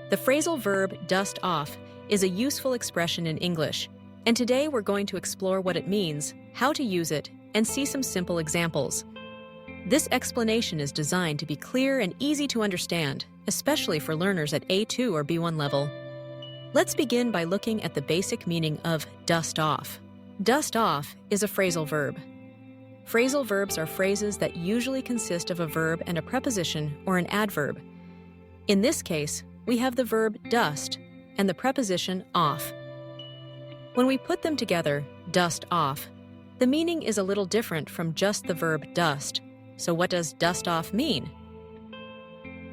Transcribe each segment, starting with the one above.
The phrasal verb dust off is a useful expression in English, and today we're going to explore what it means, how to use it, and see some simple examples. This explanation is designed to be clear and easy to understand, especially for learners at A2 or B1 level. Let's begin by looking at the basic meaning of dust off. Dust off is a phrasal verb. Phrasal verbs are phrases that usually consist of a verb and a preposition or an adverb. In this case, we have the verb dust and the preposition off. When we put them together, dust off, the meaning is a little different from just the verb dust. So what does dust off mean?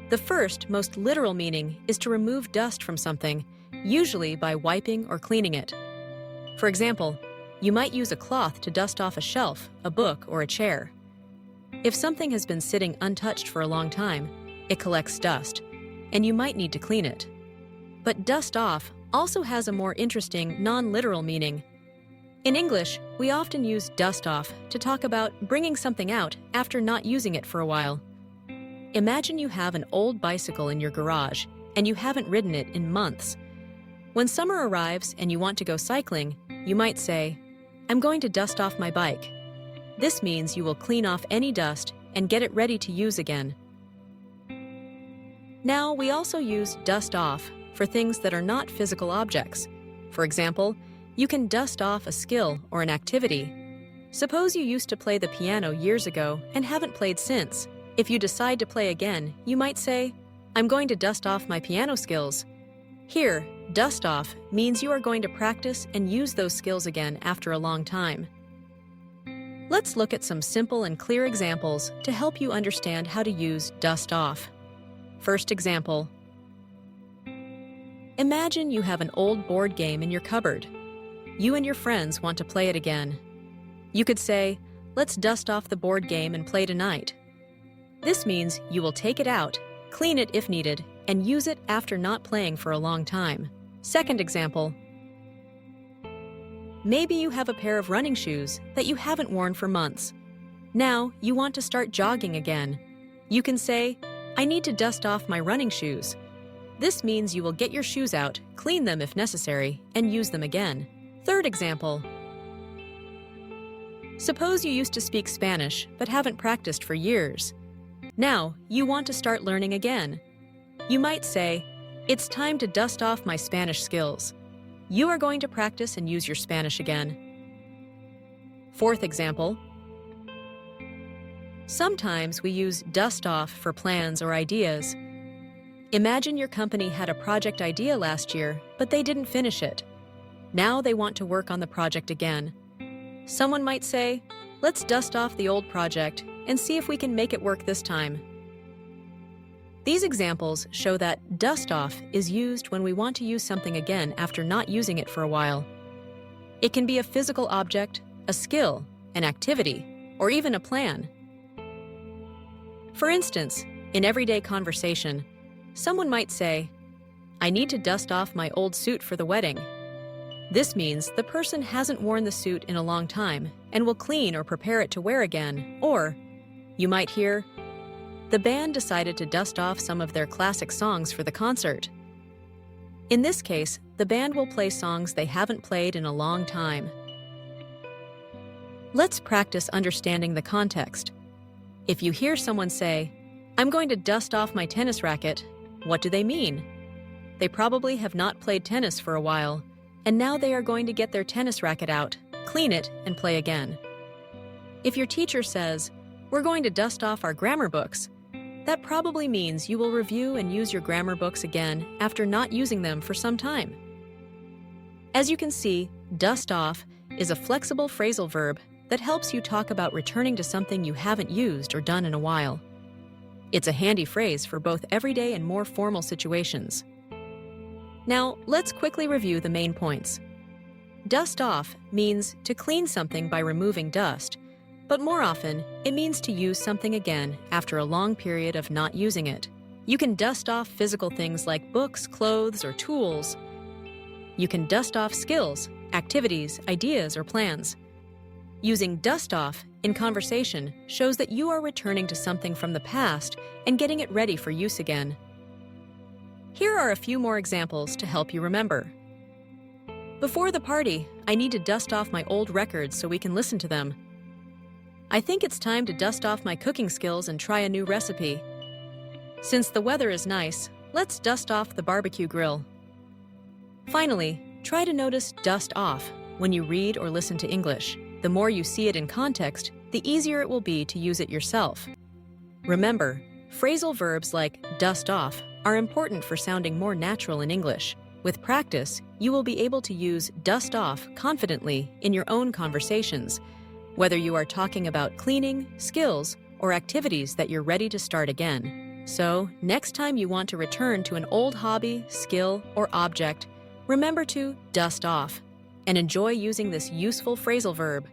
The first, most literal meaning is to remove dust from something, usually by wiping or cleaning it. For example, you might use a cloth to dust off a shelf, a book, or a chair. If something has been sitting untouched for a long time, it collects dust, and you might need to clean it. But dust off also has a more interesting, non-literal meaning. In English, we often use dust off to talk about bringing something out after not using it for a while. Imagine you have an old bicycle in your garage, and you haven't ridden it in months. When summer arrives and you want to go cycling, you might say, "I'm going to dust off my bike." This means you will clean off any dust and get it ready to use again. Now, we also use dust off for things that are not physical objects. For example, you can dust off a skill or an activity. Suppose you used to play the piano years ago and haven't played since. If you decide to play again, you might say, "I'm going to dust off my piano skills." Here, dust off means you are going to practice and use those skills again after a long time. Let's look at some simple and clear examples to help you understand how to use dust off. First example. Imagine you have an old board game in your cupboard. You and your friends want to play it again. You could say, "Let's dust off the board game and play tonight." This means you will take it out, clean it if needed, and use it after not playing for a long time. Second example. Maybe you have a pair of running shoes that you haven't worn for months. Now you want to start jogging again. You can say, "I need to dust off my running shoes." This means you will get your shoes out, clean them if necessary, and use them again. Third example. Suppose you used to speak Spanish but haven't practiced for years. Now you want to start learning again. You might say, "It's time to dust off my Spanish skills." You are going to practice and use your Spanish again. Fourth example. Sometimes we use dust off for plans or ideas. Imagine your company had a project idea last year, but they didn't finish it. Now they want to work on the project again. Someone might say, "Let's dust off the old project and see if we can make it work this time." These examples show that dust off is used when we want to use something again after not using it for a while. It can be a physical object, a skill, an activity, or even a plan. For instance, in everyday conversation, someone might say, "I need to dust off my old suit for the wedding." This means the person hasn't worn the suit in a long time and will clean or prepare it to wear again. Or, you might hear, "The band decided to dust off some of their classic songs for the concert." In this case, the band will play songs they haven't played in a long time. Let's practice understanding the context. If you hear someone say, "I'm going to dust off my tennis racket," what do they mean? They probably have not played tennis for a while, and now they are going to get their tennis racket out, clean it, and play again. If your teacher says, "We're going to dust off our grammar books," that probably means you will review and use your grammar books again after not using them for some time. As you can see, dust off is a flexible phrasal verb that helps you talk about returning to something you haven't used or done in a while. It's a handy phrase for both everyday and more formal situations. Now, let's quickly review the main points. Dust off means to clean something by removing dust, but more often, it means to use something again after a long period of not using it. You can dust off physical things like books, clothes, or tools. You can dust off skills, activities, ideas, or plans. Using dust off in conversation shows that you are returning to something from the past and getting it ready for use again. Here are a few more examples to help you remember. Before the party, I need to dust off my old records so we can listen to them. I think it's time to dust off my cooking skills and try a new recipe. Since the weather is nice, let's dust off the barbecue grill. Finally, try to notice dust off when you read or listen to English. The more you see it in context, the easier it will be to use it yourself. Remember, phrasal verbs like dust off are important for sounding more natural in English. With practice, you will be able to use dust off confidently in your own conversations, whether you are talking about cleaning, skills, or activities that you're ready to start again. So, next time you want to return to an old hobby, skill, or object, remember to dust off and enjoy using this useful phrasal verb.